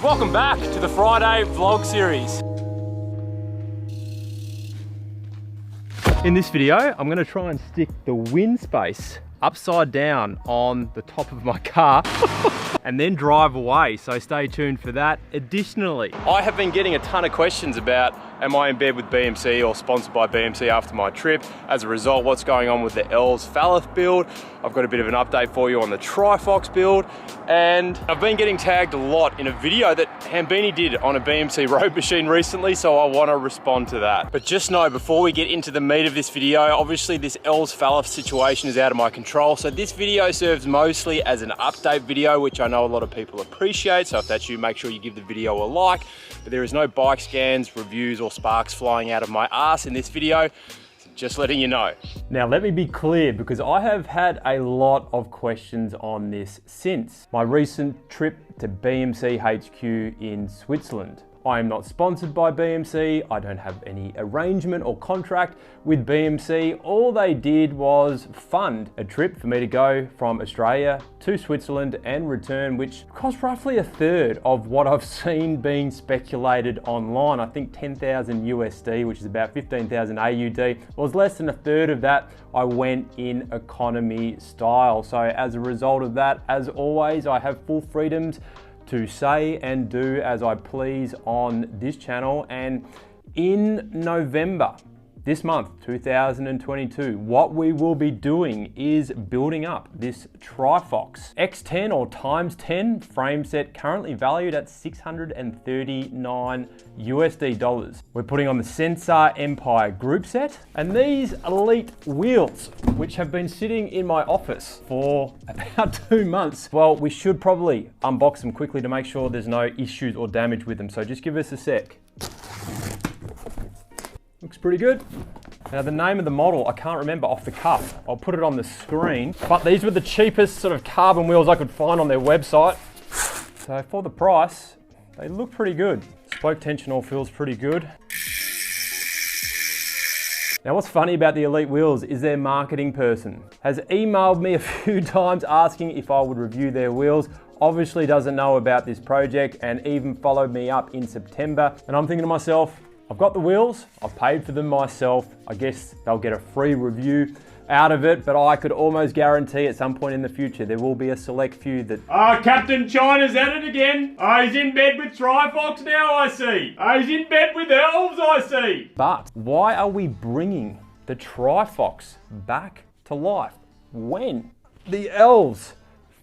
Welcome back to the Friday vlog series. In this video, I'm going to try and stick the wind space upside down on the top of my car and then drive away, so stay tuned for that. Additionally, I have been getting a ton of questions about am I in bed with BMC or sponsored by BMC after my trip. As a result, what's going on with the Elves Falleth build. I've got a bit of an update for you on the Trifox build, and I've been getting tagged a lot in a video that Hambini did on a BMC Road Machine recently, so I want to respond to that. But just know, before we get into the meat of this video, obviously this Elves Falleth situation is out of my control, so this video serves mostly as an update video, which I know a lot of people appreciate, so if that's you, make sure you give the video a like. But there is no bike scans, reviews, or sparks flying out of my ass in this video. Just letting you know. Now let me be clear, because I have had a lot of questions on this since my recent trip to BMC HQ in Switzerland. I am not sponsored by BMC. I don't have any arrangement or contract with BMC. All they did was fund a trip for me to go from Australia to Switzerland and return, which cost roughly a third of what I've seen being speculated online. I think 10,000 USD, which is about 15,000 AUD. It was less than a third of that. I went in economy style. So as a result of that, as always, I have full freedoms to say and do as I please on this channel. And in November, this month, 2022, what we will be doing is building up this Trifox X10 or ×10 frame set, currently valued at 639 USD dollars. We're putting on the Sensor Empire group set and these elite wheels, which have been sitting in my office for about 2 months. Well, we should probably unbox them quickly to make sure there's no issues or damage with them. So just give us a sec. Looks pretty good. Now the name of the model, I can't remember off the cuff. I'll put it on the screen, but these were the cheapest sort of carbon wheels I could find on their website. So for the price, they look pretty good. Spoke tension all feels pretty good. Now what's funny about the Elite Wheels is their marketing person has emailed me a few times asking if I would review their wheels. Obviously doesn't know about this project and even followed me up in September. And I'm thinking to myself, I've got the wheels, I've paid for them myself. I guess they'll get a free review out of it, but I could almost guarantee at some point in the future there will be a select few that... Captain China's at it again. He's in bed with Trifox now, I see. He's in bed with Elves, I see. But why are we bringing the Trifox back to life when the Elves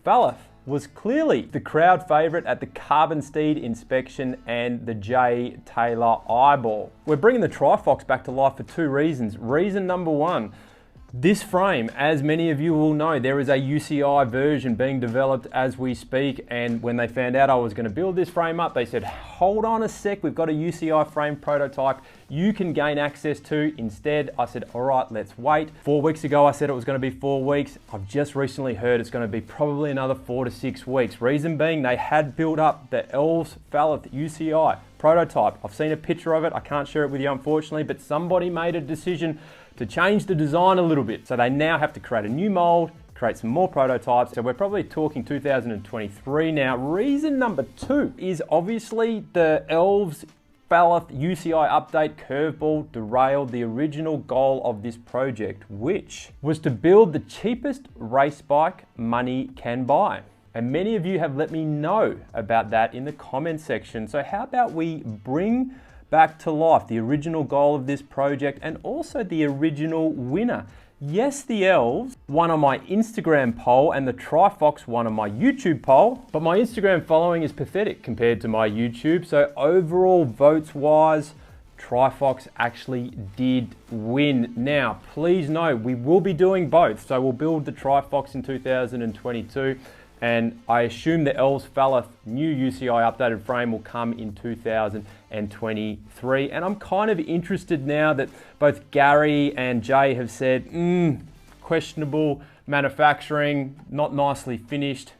Falleth was clearly the crowd favourite at the Carbon Steed inspection and the J Taylor eyeball? We're bringing the Trifox back to life for 2 reasons. Reason number 1, this frame, as many of you will know, there is a UCI version being developed as we speak, and when they found out I was going to build this frame up, they said, hold on a sec, we've got a UCI frame prototype you can gain access to. Instead, I said, all right, let's wait. 4 weeks ago, I said it was going to be 4 weeks. I've just recently heard it's going to be probably another 4 to 6 weeks. Reason being, they had built up the Elves Falleth UCI prototype. I've seen a picture of it. I can't share it with you, unfortunately, but somebody made a decision to change the design a little bit. So they now have to create a new mold, create some more prototypes. So we're probably talking 2023 now. Reason number 2 is obviously the Elves Falleth UCI update curveball derailed the original goal of this project, which was to build the cheapest race bike money can buy. And many of you have let me know about that in the comment section. So how about we bring back to life the original goal of this project and also the original winner? Yes, the Elves won on my Instagram poll and the Trifox won on my YouTube poll, but my Instagram following is pathetic compared to my YouTube. So overall votes wise, Trifox actually did win. Now, please know we will be doing both. So we'll build the Trifox in 2022. And I assume the Elves Falleth new UCI updated frame will come in 2023. And I'm kind of interested now that both Gary and Jay have said, questionable manufacturing, not nicely finished.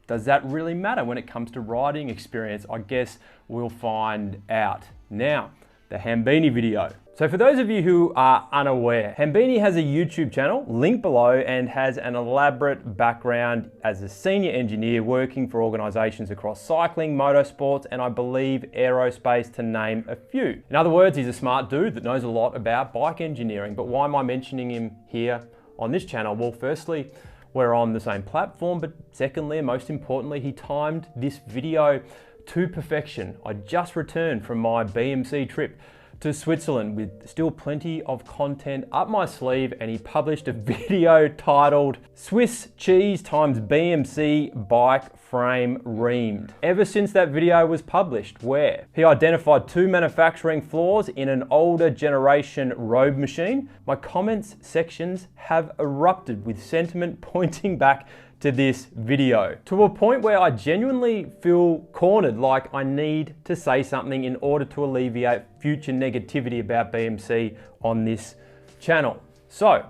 Does that really matter when it comes to riding experience? I guess we'll find out. Now, the Hambini video. So for those of you who are unaware, Hambini has a YouTube channel, link below, and has an elaborate background as a senior engineer working for organisations across cycling, motorsports, and I believe aerospace, to name a few. In other words, he's a smart dude that knows a lot about bike engineering. But why am I mentioning him here on this channel? Well, firstly, we're on the same platform, but secondly, and most importantly, he timed this video to perfection. I just returned from my BMC trip to Switzerland with still plenty of content up my sleeve, and he published a video titled Swiss Cheese times BMC Bike Frame Reamed. Ever since that video was published, where he identified 2 manufacturing flaws in an older generation road machine, my comments sections have erupted with sentiment pointing back to this video, to a point where I genuinely feel cornered, like I need to say something in order to alleviate future negativity about BMC on this channel. So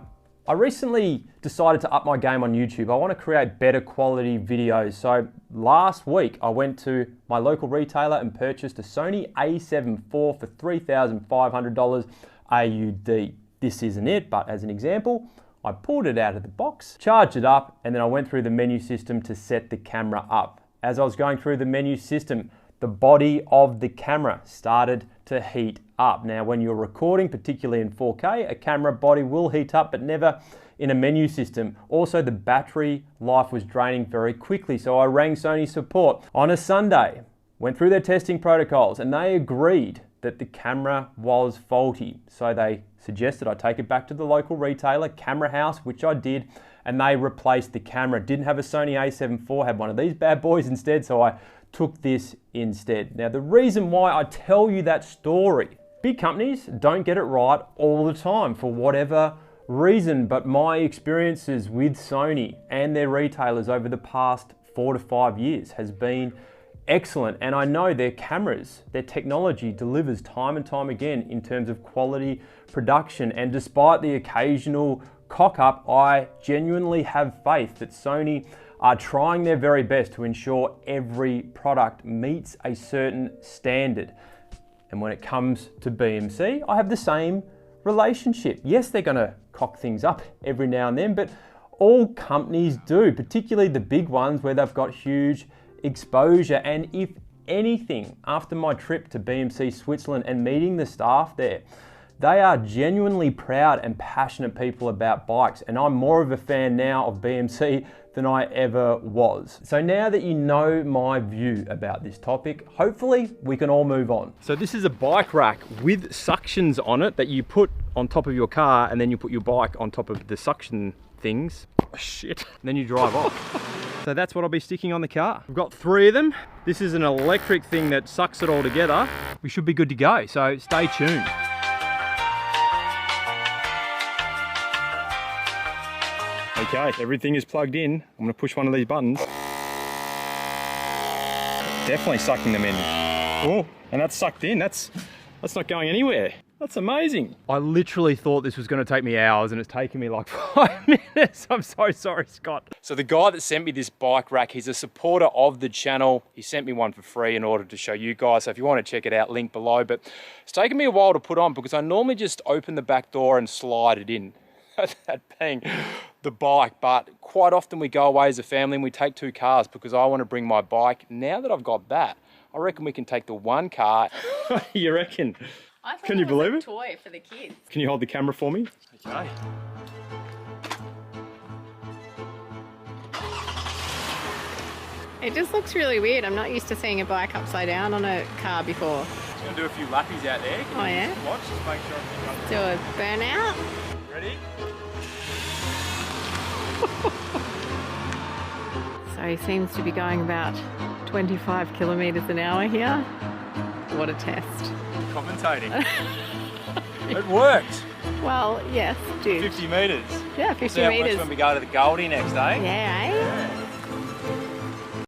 I recently decided to up my game on YouTube. I want to create better quality videos. So last week I went to my local retailer and purchased a Sony A7 IV for $3,500 AUD. This isn't it, but as an example, I pulled it out of the box, charged it up, and then I went through the menu system to set the camera up. As I was going through the menu system, the body of the camera started to heat up. Now, when you're recording, particularly in 4K, a camera body will heat up, but never in a menu system. Also, the battery life was draining very quickly, so I rang Sony support on a Sunday, went through their testing protocols, and they agreed that the camera was faulty. So they suggested I take it back to the local retailer, Camera House, which I did, and they replaced the camera. Didn't have a Sony A7 IV, had one of these bad boys instead, so I took this instead. Now, the reason why I tell you that story, big companies don't get it right all the time for whatever reason, but my experiences with Sony and their retailers over the past 4 to 5 years has been excellent, and I know their cameras, their technology delivers time and time again in terms of quality production. And despite the occasional cock up, I genuinely have faith that Sony are trying their very best to ensure every product meets a certain standard. And when it comes to BMC, I have the same relationship. Yes, they're gonna cock things up every now and then, but all companies do, particularly the big ones where they've got huge exposure. And if anything, after my trip to BMC Switzerland and meeting the staff there, they are genuinely proud and passionate people about bikes, and I'm more of a fan now of BMC than I ever was. So now that you know my view about this topic, hopefully we can all move on. So this is a bike rack with suctions on it that you put on top of your car, and then you put your bike on top of the suction things. Oh, shit. And then you drive off. So that's what I'll be sticking on the car. We've got 3 of them. This is an electric thing that sucks it all together. We should be good to go, so stay tuned. Okay, everything is plugged in. I'm gonna push one of these buttons. Definitely sucking them in. Oh, and that's sucked in. That's not going anywhere. That's amazing. I literally thought this was gonna take me hours, and it's taken me like 5 minutes. I'm so sorry, Scott. So the guy that sent me this bike rack, he's a supporter of the channel. He sent me one for free in order to show you guys. So if you wanna check it out, link below. But it's taken me a while to put on because I normally just open the back door and slide it in. That being the bike, but quite often we go away as a family and we take 2 cars because I want to bring my bike. Now that I've got that, I reckon we can take the 1 car. You reckon? I thought can you believe it? Toy for the kids. Can you hold the camera for me? Okay. It just looks really weird. I'm not used to seeing a bike upside down on a car before. Just gonna do a few lappies out there. Oh yeah? Just watch, just make sure everything goes. Do a burnout. Ready? So he seems to be going about 25 kilometers an hour here. What a test. Commentating. It worked. Well, yes, dude. 50 metres. Yeah, 50 See how it works meters. when we go to the Goldie next, eh? Yeah, eh? Yeah.